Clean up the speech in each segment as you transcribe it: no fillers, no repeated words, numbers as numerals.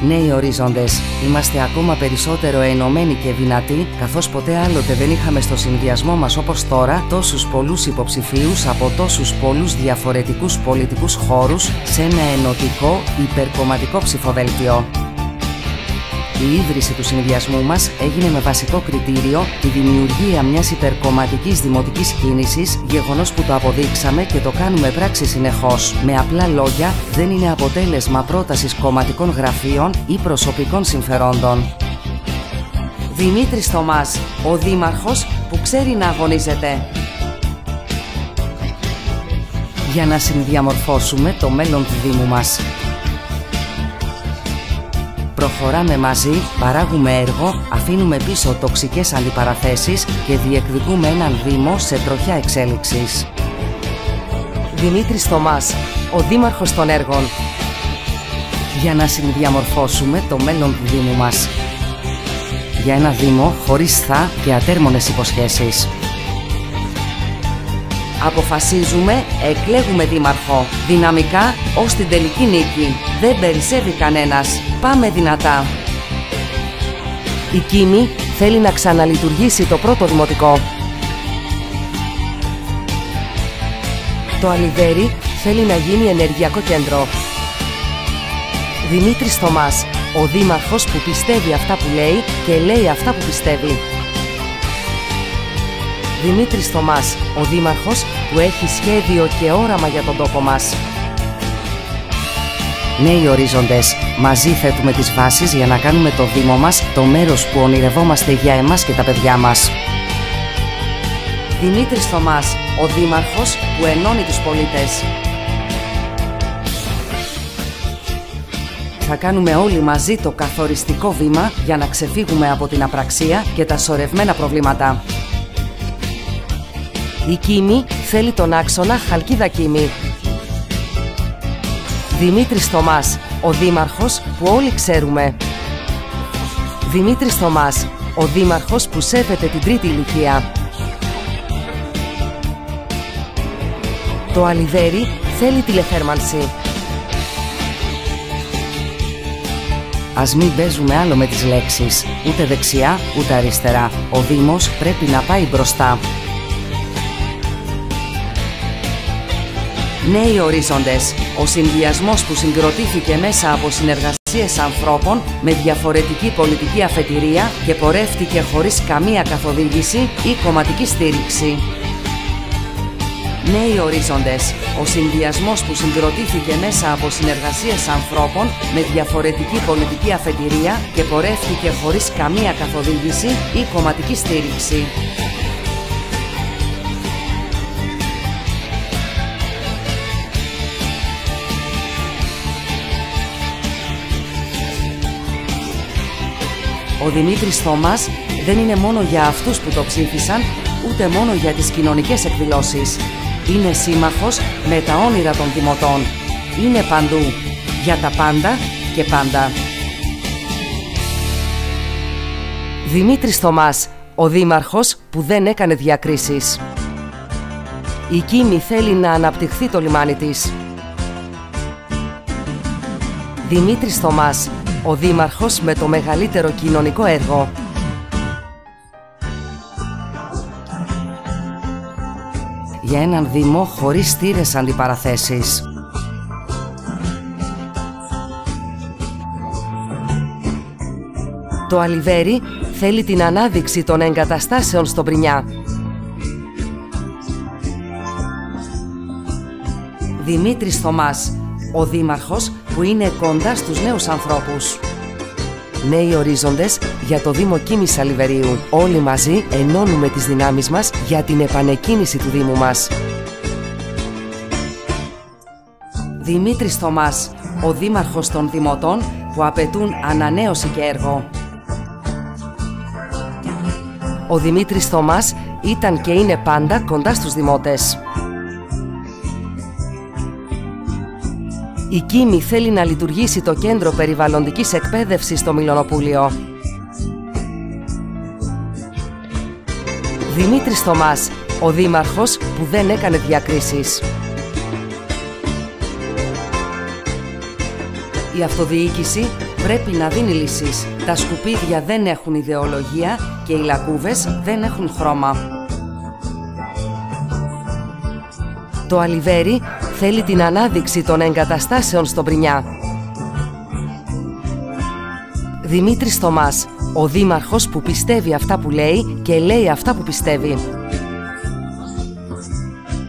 Νέοι ορίζοντες, είμαστε ακόμα περισσότερο ενωμένοι και δυνατοί, καθώς ποτέ άλλοτε δεν είχαμε στο συνδυασμό μας όπως τώρα τόσους πολλούς υποψηφίους από τόσους πολλούς διαφορετικούς πολιτικούς χώρους σε ένα ενωτικό, υπερκομματικό ψηφοδέλτιο. Η ίδρυση του συνδυασμού μας έγινε με βασικό κριτήριο τη δημιουργία μιας υπερκομματικής δημοτικής κίνησης, γεγονός που το αποδείξαμε και το κάνουμε πράξη συνεχώς. Με απλά λόγια, δεν είναι αποτέλεσμα πρότασης κομματικών γραφείων ή προσωπικών συμφερόντων. Δημήτρης Θωμάς, ο δήμαρχος που ξέρει να αγωνίζεται. Για να συνδιαμορφώσουμε το μέλλον του Δήμου μας. Προχωράμε μαζί, παράγουμε έργο, αφήνουμε πίσω τοξικές αντιπαραθέσεις και διεκδικούμε έναν Δήμο σε τροχιά εξέλιξης. Δημήτρης Θωμάς, ο δήμαρχος των έργων. Για να συνδιαμορφώσουμε το μέλλον του Δήμου μας. Για ένα Δήμο χωρίς θα και ατέρμονες υποσχέσεις. Αποφασίζουμε, εκλέγουμε δήμαρχο. Δυναμικά ως την τελική νίκη. Δεν περισσεύει κανένας. Πάμε δυνατά. Η Κίμη θέλει να ξαναλειτουργήσει το πρώτο δημοτικό. Το Αλιβέρι θέλει να γίνει ενεργειακό κέντρο. Δημήτρης Θωμάς, ο δήμαρχος που πιστεύει αυτά που λέει και λέει αυτά που πιστεύει. Δημήτρης Θωμάς, ο δήμαρχος που έχει σχέδιο και όραμα για τον τόπο μας. Νέοι ορίζοντες, μαζί θέτουμε τις βάσεις για να κάνουμε το Δήμο μας το μέρος που ονειρευόμαστε για εμάς και τα παιδιά μας. Δημήτρης Θωμάς, ο δήμαρχος που ενώνει τους πολίτες. Θα κάνουμε όλοι μαζί το καθοριστικό βήμα για να ξεφύγουμε από την απραξία και τα σωρευμένα προβλήματα. Η Κίμη θέλει τον άξονα Χαλκίδα-Κίμη. Δημήτρης Θωμάς, ο δήμαρχος που όλοι ξέρουμε. Δημήτρης Θωμάς, ο δήμαρχος που σέβεται την τρίτη ηλικία. Το Αλιβέρι θέλει τηλεθέρμανση. Ας μην παίζουμε άλλο με τις λέξεις, ούτε δεξιά ούτε αριστερά. Ο Δήμος πρέπει να πάει μπροστά. Νέοι ορίζοντες, ο συνδυασμός που συγκροτήθηκε μέσα από συνεργασίες ανθρώπων με διαφορετική πολιτική αφετηρία και πορεύτηκε χωρίς καμία καθοδήγηση ή κομματική στήριξη. Νέοι ορίζοντες, ο συνδυασμός που συγκροτήθηκε μέσα από συνεργασίες ανθρώπων με διαφορετική πολιτική αφετηρία και πορεύτηκε χωρίς καμία καθοδήγηση ή κομματική στήριξη. Ο Δημήτρης Θωμάς δεν είναι μόνο για αυτούς που το ψήφισαν, ούτε μόνο για τις κοινωνικές εκδηλώσεις. Είναι σύμμαχος με τα όνειρα των δημοτών. Είναι παντού, για τα πάντα και πάντα. Δημήτρης Θωμάς, ο δήμαρχος που δεν έκανε διακρίσεις. Η Κίμη θέλει να αναπτυχθεί το λιμάνι της. Δημήτρης Θωμάς, ο δήμαρχος με το μεγαλύτερο κοινωνικό έργο. Για έναν Δήμο χωρίς στήρες αντιπαραθέσεις. Το Αλιβέρι θέλει την ανάδειξη των εγκαταστάσεων στο Πρινιά. Δημήτρης Θωμάς, ο δήμαρχος που είναι κοντά στους νέους ανθρώπους. Νέοι ορίζοντες για το Δήμο Κίμης Αλιβερίου. Όλοι μαζί ενώνουμε τις δυνάμεις μας για την επανεκκίνηση του Δήμου μας. Δημήτρης Θωμάς, ο δήμαρχος των δημοτών που απαιτούν ανανέωση και έργο. Ο Δημήτρης Θωμάς ήταν και είναι πάντα κοντά στους δημότες. Η Κίμη θέλει να λειτουργήσει το κέντρο περιβαλλοντικής εκπαίδευσης στο Μιλονοπούλιο. Δημήτρης Θωμάς, ο δήμαρχος που δεν έκανε διακρίσεις. Η αυτοδιοίκηση πρέπει να δίνει λύσεις. Τα σκουπίδια δεν έχουν ιδεολογία και οι λακκούβες δεν έχουν χρώμα. Το Αλιβέρι θέλει την ανάδειξη των εγκαταστάσεων στον Πρινιά. Δημήτρης Θωμάς, ο δήμαρχος που πιστεύει αυτά που λέει και λέει αυτά που πιστεύει.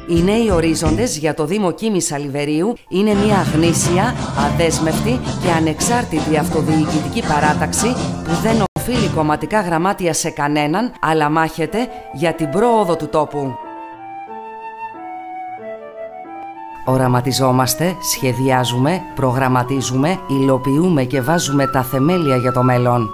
Οι νέοι ορίζοντες για το Δήμο Κίμης Αλιβερίου είναι μια γνήσια, αδέσμευτη και ανεξάρτητη αυτοδιοικητική παράταξη που δεν οφείλει κομματικά γραμμάτια σε κανέναν, αλλά μάχεται για την πρόοδο του τόπου. Οραματιζόμαστε, σχεδιάζουμε, προγραμματίζουμε, υλοποιούμε και βάζουμε τα θεμέλια για το μέλλον.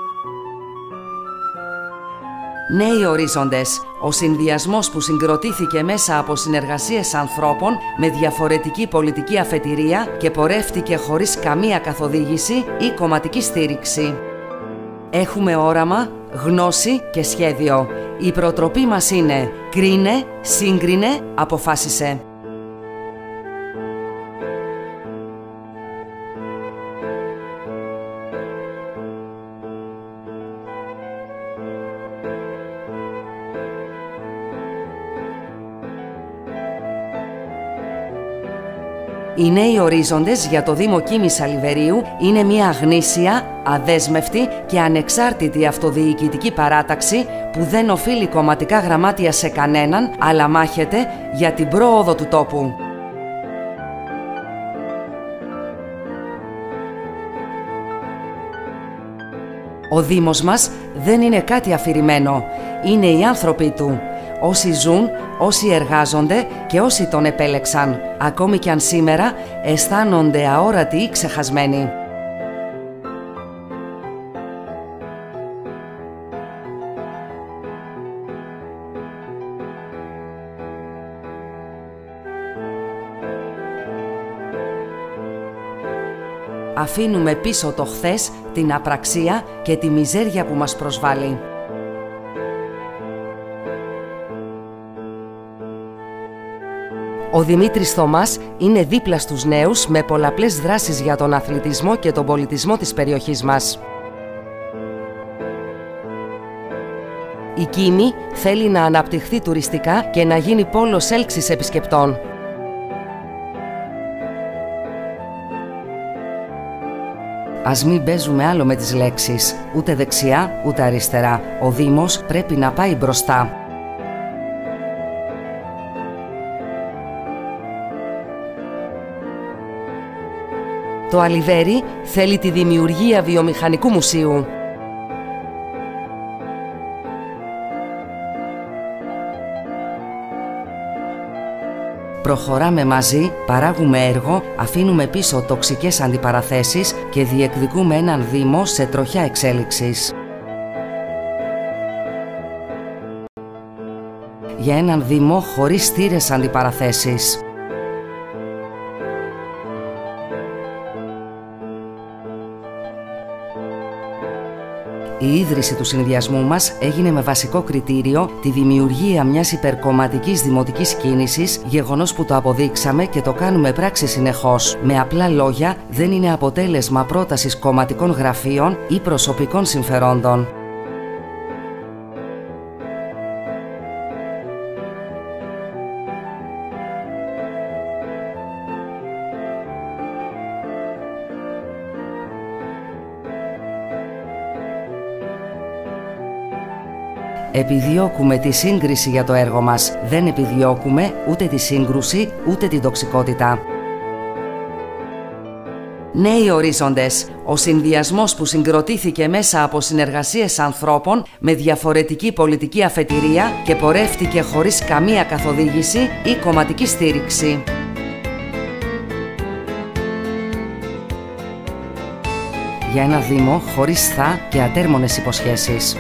Νέοι ορίζοντες, ο συνδυασμός που συγκροτήθηκε μέσα από συνεργασίες ανθρώπων με διαφορετική πολιτική αφετηρία και πορεύτηκε χωρίς καμία καθοδήγηση ή κομματική στήριξη. Έχουμε όραμα, γνώση και σχέδιο. Η προτροπή μας είναι κρίνε, σύγκρινε, αποφάσισε. Οι νέοι ορίζοντες για το Δήμο Κίμης Αλιβερίου είναι μια γνήσια, αδέσμευτη και ανεξάρτητη αυτοδιοικητική παράταξη που δεν οφείλει κομματικά γραμμάτια σε κανέναν, αλλά μάχεται για την πρόοδο του τόπου. Ο Δήμος μας δεν είναι κάτι αφηρημένο, είναι οι άνθρωποι του. Όσοι ζουν, όσοι εργάζονται και όσοι τον επέλεξαν, ακόμη κι αν σήμερα αισθάνονται αόρατοι ή ξεχασμένοι. Αφήνουμε πίσω το χθες, την απραξία και τη μιζέρια που μας προσβάλλει. Ο Δημήτρης Θωμάς είναι δίπλα στους νέους με πολλαπλές δράσεις για τον αθλητισμό και τον πολιτισμό της περιοχής μας. Η Κίμη θέλει να αναπτυχθεί τουριστικά και να γίνει πόλος έλξης επισκεπτών. Ας μην παίζουμε άλλο με τις λέξεις, ούτε δεξιά ούτε αριστερά. Ο Δήμος πρέπει να πάει μπροστά. Το Αλιβέρι θέλει τη δημιουργία βιομηχανικού μουσείου. Προχωράμε μαζί, παράγουμε έργο, αφήνουμε πίσω τοξικές αντιπαραθέσεις και διεκδικούμε έναν Δήμο σε τροχιά εξέλιξης. Για έναν Δήμο χωρίς στήρες αντιπαραθέσεις. Η ίδρυση του συνδυασμού μας έγινε με βασικό κριτήριο τη δημιουργία μιας υπερκομματικής δημοτικής κίνησης, γεγονός που το αποδείξαμε και το κάνουμε πράξη συνεχώς. Με απλά λόγια, δεν είναι αποτέλεσμα πρότασης κομματικών γραφείων ή προσωπικών συμφερόντων. Επιδιώκουμε τη σύγκριση για το έργο μας. Δεν επιδιώκουμε ούτε τη σύγκρουση, ούτε την τοξικότητα. Νέοι ορίζοντες. Ο συνδυασμός που συγκροτήθηκε μέσα από συνεργασίες ανθρώπων με διαφορετική πολιτική αφετηρία και πορεύτηκε χωρίς καμία καθοδήγηση ή κομματική στήριξη. Για ένα Δήμο χωρίς θα και ατέρμονες υποσχέσεις.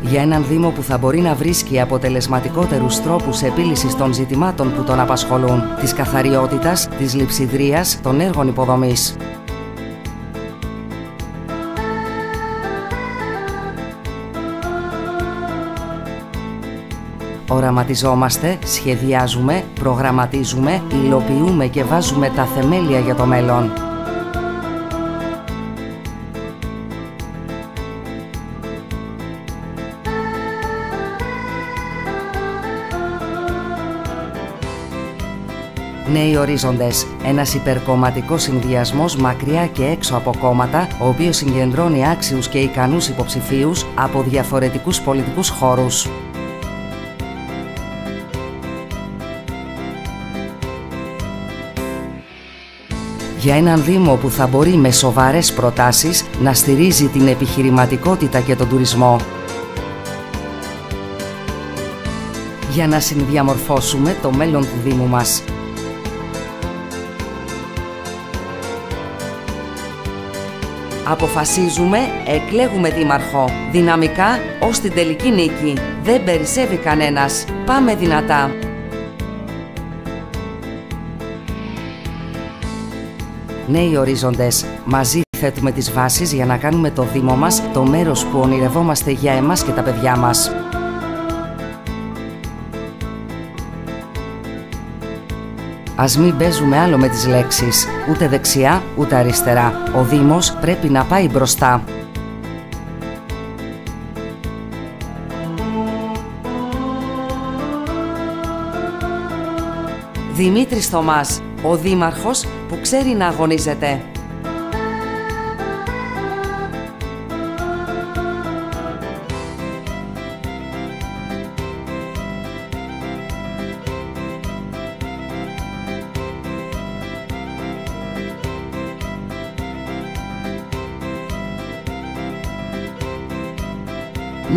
Για έναν Δήμο που θα μπορεί να βρίσκει αποτελεσματικότερους τρόπους επίλυσης των ζητημάτων που τον απασχολούν, της καθαριότητας, της λειψιδρίας, των έργων υποδομής. οραματιζόμαστε, σχεδιάζουμε, προγραμματίζουμε, υλοποιούμε και βάζουμε τα θεμέλια για το μέλλον. Νέοι ορίζοντες. Ένας υπερκομματικός συνδυασμός μακριά και έξω από κόμματα, ο οποίος συγκεντρώνει άξιους και ικανούς υποψηφίους από διαφορετικούς πολιτικούς χώρους. Για έναν Δήμο που θα μπορεί με σοβαρές προτάσεις να στηρίζει την επιχειρηματικότητα και τον τουρισμό. Για να συνδιαμορφώσουμε το μέλλον του Δήμου μας. Αποφασίζουμε, εκλέγουμε δήμαρχο. Δυναμικά ως την τελική νίκη. Δεν περισσεύει κανένας. Πάμε δυνατά. Νέοι ορίζοντες. Μαζί θέτουμε τις βάσεις για να κάνουμε το Δήμο μας το μέρος που ονειρευόμαστε για εμάς και τα παιδιά μας. Ας μην παίζουμε άλλο με τις λέξεις, ούτε δεξιά ούτε αριστερά. Ο Δήμος πρέπει να πάει μπροστά. Δημήτρης Θωμάς, ο δήμαρχος που ξέρει να αγωνίζεται.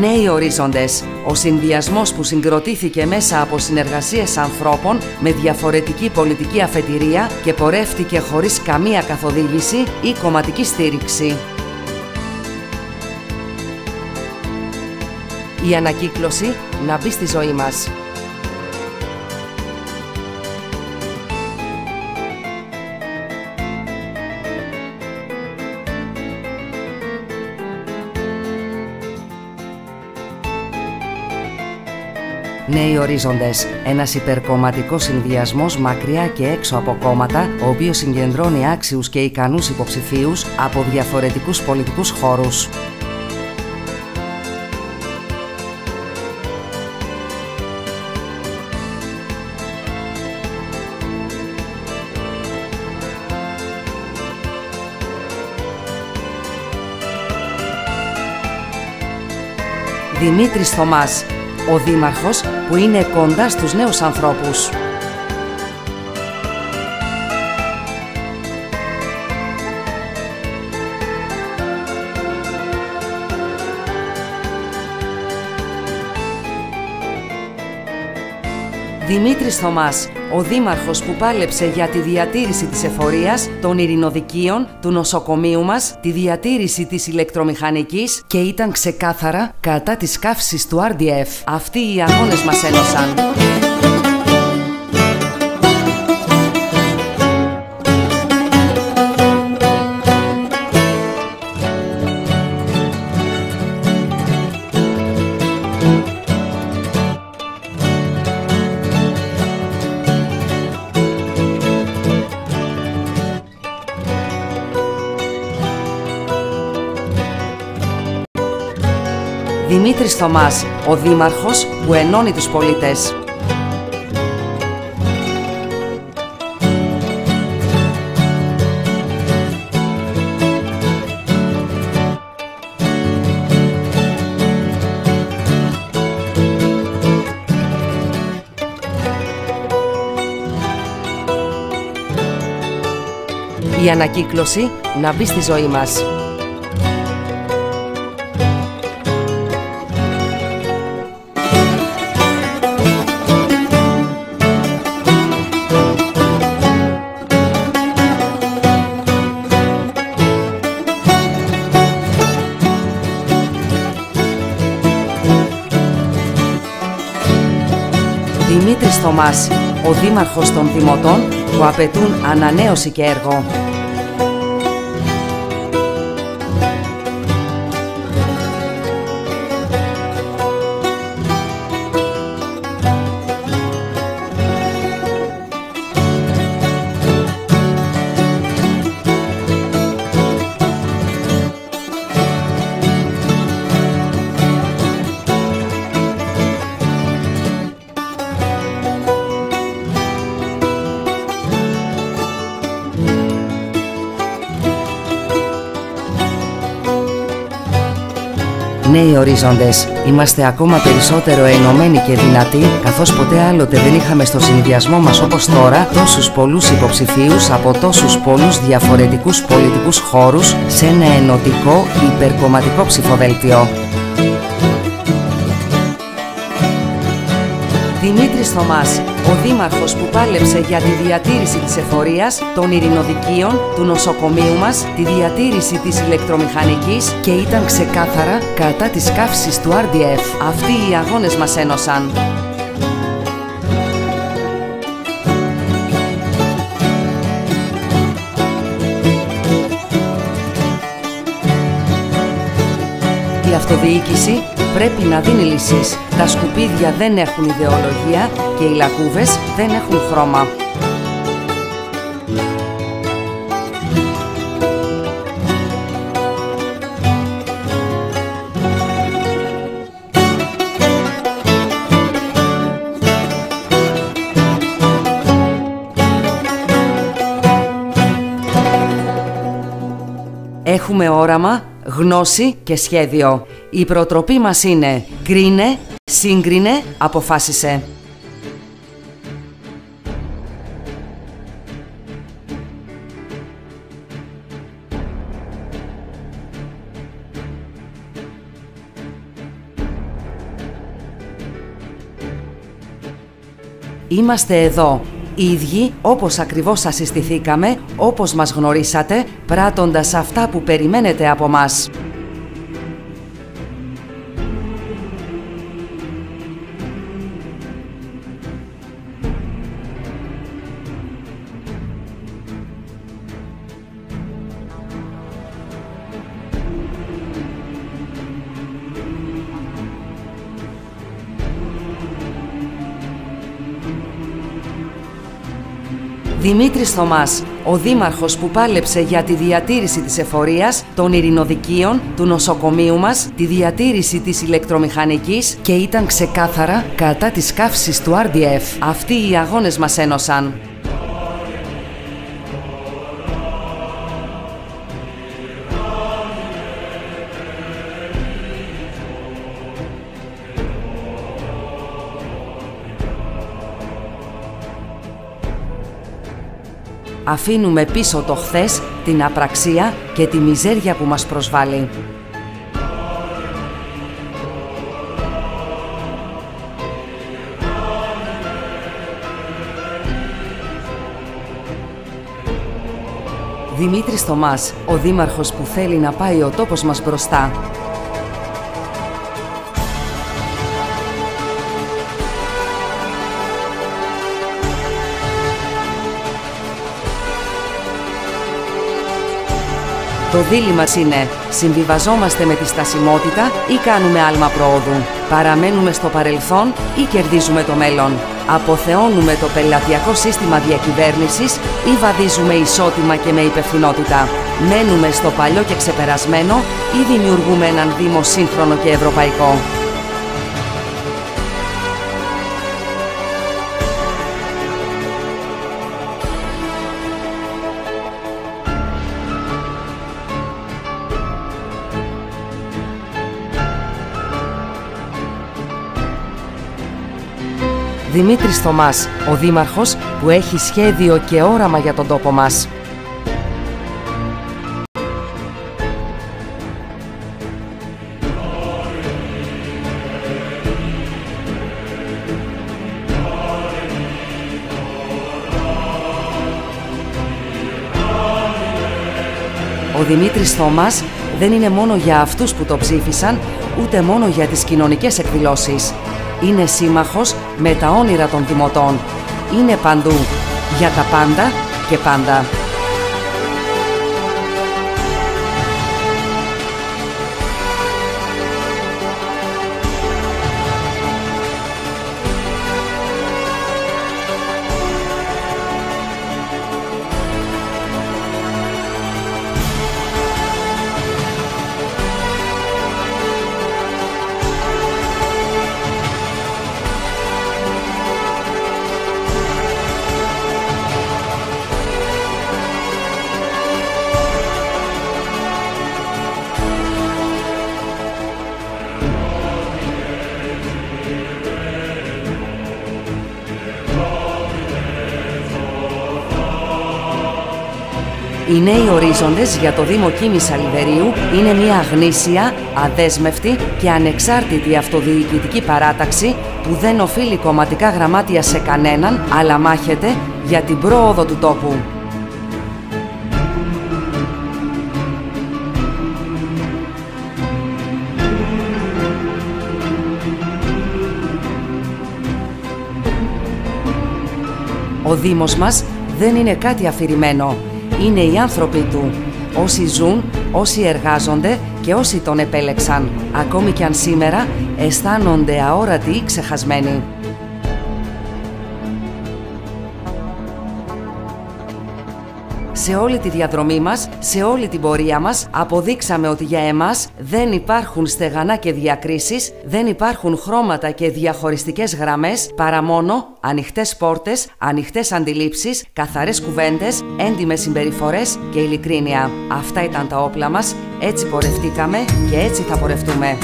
Νέοι ορίζοντες. Ο συνδυασμός που συγκροτήθηκε μέσα από συνεργασίες ανθρώπων με διαφορετική πολιτική αφετηρία και πορεύτηκε χωρίς καμία καθοδήγηση ή κομματική στήριξη. Η ανακύκλωση να μπει στη ζωή μας. Νέοι ορίζοντες. Ένας υπερκομματικός συνδυασμός μακριά και έξω από κόμματα, ο οποίος συγκεντρώνει άξιους και ικανούς υποψηφίους από διαφορετικούς πολιτικούς χώρους. Δημήτρης Θωμάς, ο δήμαρχος που είναι κοντά στους νέους ανθρώπους. Δημήτρης Θωμάς, ο δήμαρχος που πάλεψε για τη διατήρηση της εφορίας, των ειρηνοδικείων, του νοσοκομείου μας, τη διατήρηση της ηλεκτρομηχανικής και ήταν ξεκάθαρα κατά της καύσης του RDF. Αυτοί οι αγώνες μας ένωσαν. Δημήτρης Θωμάς, ο δήμαρχος που ενώνει τους πολίτες. Η ανακύκλωση να μπει στη ζωή μας. Δημήτρης Θωμάς, ο δήμαρχος των Δημοτών που απαιτούν ανανέωση και έργο. Νέοι ορίζοντες, είμαστε ακόμα περισσότερο ενωμένοι και δυνατοί, καθώς ποτέ άλλοτε δεν είχαμε στο συνδυασμό μας όπως τώρα τόσους πολλούς υποψηφίους από τόσους πολλούς διαφορετικούς πολιτικούς χώρους σε ένα ενωτικό υπερκομματικό ψηφοδέλτιο. Δημήτρης Θωμάς, ο δήμαρχος που πάλεψε για τη διατήρηση της εφορίας, των ειρηνοδικείων, του νοσοκομείου μας, τη διατήρηση της ηλεκτρομηχανικής και ήταν ξεκάθαρα κατά της καύσης του RDF. Αυτοί οι αγώνες μας ένωσαν. Η αυτοδιοίκηση πρέπει να δίνει λύσεις. Τα σκουπίδια δεν έχουν ιδεολογία και οι λακκούβες δεν έχουν χρώμα. Έχουμε όραμα, γνώση και σχέδιο. Η προτροπή μας είναι κρίνε, σύγκρινε, αποφάσισε. Είμαστε εδώ, οι ίδιοι όπως ακριβώς σας συστηθήκαμε, όπως μας γνωρίσατε, πράττοντας αυτά που περιμένετε από μας. Δημήτρης Θωμάς, ο δήμαρχος που πάλεψε για τη διατήρηση της εφορίας, των ειρηνοδικείων, του νοσοκομείου μας, τη διατήρηση της ηλεκτρομηχανικής και ήταν ξεκάθαρα κατά της καύσης του RDF. Αυτοί οι αγώνες μας ένωσαν. Αφήνουμε πίσω το χθες, την απραξία και τη μιζέρια που μας προσβάλλει. Δημήτρης Θωμάς, ο δήμαρχος που θέλει να πάει ο τόπος μας μπροστά. Το δίλημμα είναι, συμβιβαζόμαστε με τη στασιμότητα ή κάνουμε άλμα προόδου. Παραμένουμε στο παρελθόν ή κερδίζουμε το μέλλον. Αποθεώνουμε το πελατειακό σύστημα διακυβέρνησης ή βαδίζουμε ισότιμα και με υπευθυνότητα. Μένουμε στο παλιό και ξεπερασμένο ή δημιουργούμε έναν Δήμο σύγχρονο και ευρωπαϊκό. Δημήτρης Θωμάς, ο δήμαρχος που έχει σχέδιο και όραμα για τον τόπο μας. Ο Δημήτρης Θωμάς δεν είναι μόνο για αυτούς που το ψήφισαν, ούτε μόνο για τις κοινωνικές εκδηλώσεις. Είναι σύμμαχος με τα όνειρα των δημοτών. Είναι παντού, για τα πάντα και πάντα. Οι νέοι ορίζοντες για το Δήμο Κίμης Αλιβερίου είναι μια γνήσια, αδέσμευτη και ανεξάρτητη αυτοδιοικητική παράταξη που δεν οφείλει κομματικά γραμμάτια σε κανέναν, αλλά μάχεται για την πρόοδο του τόπου. Ο Δήμος μας δεν είναι κάτι αφηρημένο. Είναι οι άνθρωποι του. Όσοι ζουν, όσοι εργάζονται και όσοι τον επέλεξαν. Ακόμη κι αν σήμερα αισθάνονται αόρατοι ή ξεχασμένοι. Σε όλη τη διαδρομή μας, σε όλη την πορεία μας, αποδείξαμε ότι για εμάς δεν υπάρχουν στεγανά και διακρίσεις, δεν υπάρχουν χρώματα και διαχωριστικές γραμμές, παρά μόνο ανοιχτές πόρτες, ανοιχτές αντιλήψεις, καθαρές κουβέντες, έντιμες συμπεριφορές και ειλικρίνεια. Αυτά ήταν τα όπλα μας, έτσι πορευτήκαμε και έτσι θα πορευτούμε.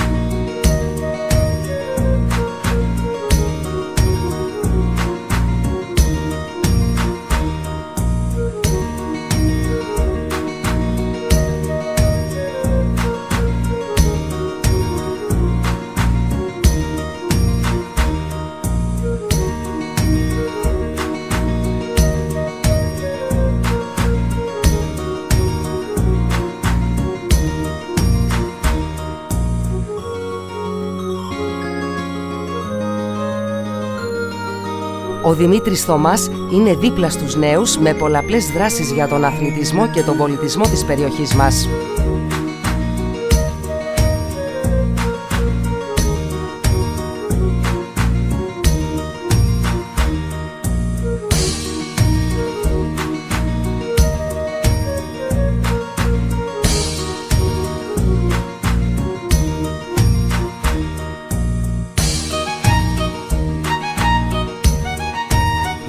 Ο Δημήτρης Θωμάς είναι δίπλα στους νέους με πολλαπλές δράσεις για τον αθλητισμό και τον πολιτισμό της περιοχής μας.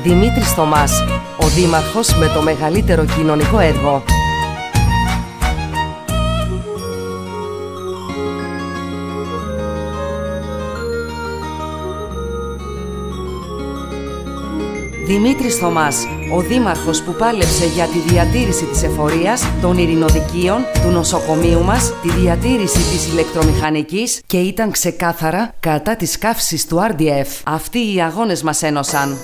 Δημήτρης Θωμάς, ο δήμαρχος με το μεγαλύτερο κοινωνικό έργο. Δημήτρης Θωμάς, ο δήμαρχος που πάλεψε για τη διατήρηση της εφορίας, των ειρηνοδικείων, του νοσοκομείου μας, τη διατήρηση της ηλεκτρομηχανικής και ήταν ξεκάθαρα κατά της καύσης του RDF. Αυτοί οι αγώνες μας ένωσαν.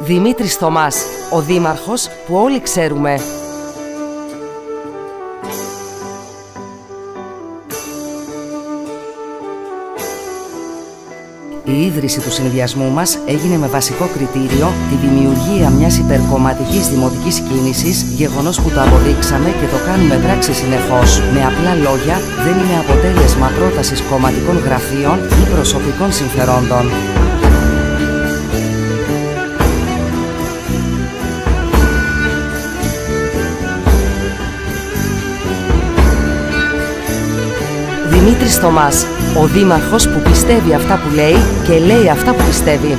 Δημήτρης Θωμάς, ο δήμαρχος που όλοι ξέρουμε. Η ίδρυση του συνδυασμού μας έγινε με βασικό κριτήριο τη δημιουργία μιας υπερκομματικής δημοτικής κίνησης, γεγονός που το αποδείξαμε και το κάνουμε πράξη συνεχώς. Με απλά λόγια, δεν είναι αποτέλεσμα πρότασης κομματικών γραφείων ή προσωπικών συμφερόντων. Δημήτρης Θωμάς, ο δήμαρχος που πιστεύει αυτά που λέει και λέει αυτά που πιστεύει.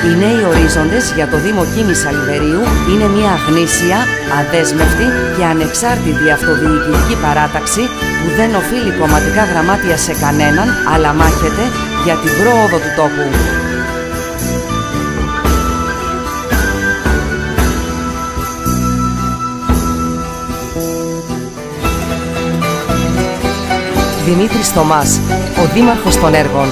Οι νέοι ορίζοντες για το Δήμο Κίμης Αλιβερίου είναι μια γνήσια, αδέσμευτη και ανεξάρτητη αυτοδιοικητική παράταξη που δεν οφείλει κομματικά γραμμάτια σε κανέναν, αλλά μάχεται για την πρόοδο του τόπου. Δημήτρης Θωμάς, ο δήμαρχος των έργων.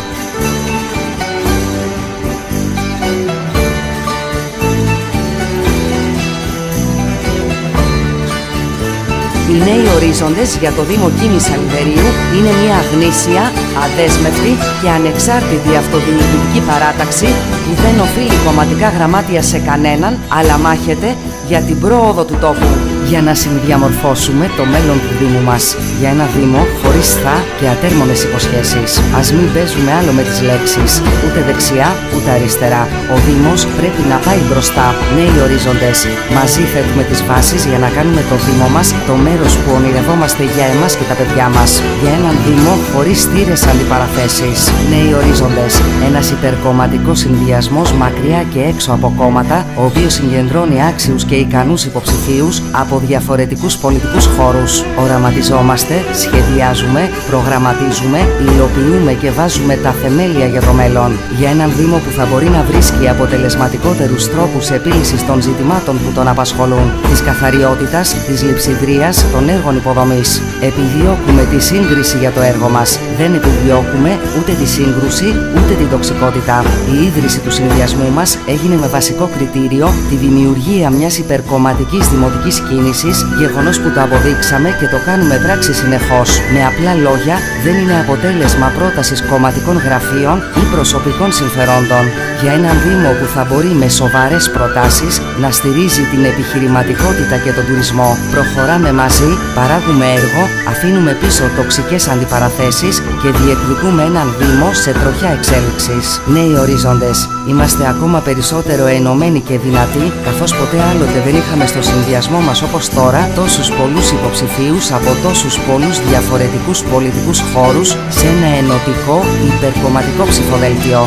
Οι νέοι ορίζοντες για το Δήμο Κίμης Αλιβερίου είναι μια γνήσια, αδέσμευτη και ανεξάρτητη αυτοδιοικητική παράταξη που δεν οφείλει κομματικά γραμμάτια σε κανέναν, αλλά μάχεται για την πρόοδο του τόπου, για να συνδιαμορφώσουμε το μέλλον του Δήμου μας. Για ένα Δήμο χωρίς θα και ατέρμονες υποσχέσεις. Ας μην παίζουμε άλλο με τις λέξεις, ούτε δεξιά ούτε αριστερά. Ο Δήμος πρέπει να πάει μπροστά. Νέοι ορίζοντες. Μαζί θέτουμε τις βάσεις για να κάνουμε το Δήμο μας το μέρος που ονειρευόμαστε για εμάς και τα παιδιά μας. Για έναν Δήμο χωρίς στήρες αντιπαραθέσεις. Νέοι ορίζοντες. Ένας υπερκομματικός συνδυασμός μακριά και έξω από κόμματα, ο οποίος συγκεντρώνει άξιους και ικανούς υποψηφίους από διαφορετικούς πολιτικούς χώρους. Οραματιζόμαστε, σχεδιάζουμε, προγραμματίζουμε, υλοποιούμε και βάζουμε τα θεμέλια για το μέλλον. Για έναν Δήμο που θα μπορεί να βρίσκει αποτελεσματικότερους τρόπους επίλυσης των ζητημάτων που τον απασχολούν, της καθαριότητας, της λειψιδρίας, των έργων υποδομής. Επιδιώκουμε τη σύγκριση για το έργο μας. Δεν επιδιώκουμε ούτε τη σύγκρουση ούτε την τοξικότητα. Η ίδρυση του συνδυασμού μας έγινε με βασικό κριτήριο τη δημιουργία μιας υπερκομματικής δημοτικής κίνησης, γεγονός που το αποδείξαμε και το κάνουμε πράξη συνεχώς. Με απλά λόγια, δεν είναι αποτέλεσμα πρότασης κομματικών γραφείων ή προσωπικών συμφερόντων. Για έναν Δήμο που θα μπορεί με σοβαρές προτάσεις να στηρίζει την επιχειρηματικότητα και τον τουρισμό. Προχωράμε μαζί, παράγουμε έργο, αφήνουμε πίσω τοξικές αντιπαραθέσεις και διεκδικούμε έναν Δήμο σε τροχιά εξέλιξης. Νέοι ορίζοντες. Είμαστε ακόμα περισσότερο ενωμένοι και δυνατοί, καθώς ποτέ άλλοτε δεν είχαμε στο συνδυασμό μας όπως τώρα τόσους πολλούς υποψηφίους από τόσους πολλούς διαφορετικούς πολιτικούς χώρους σε ένα ενωτικό υπερκομματικό ψηφοδέλτιο.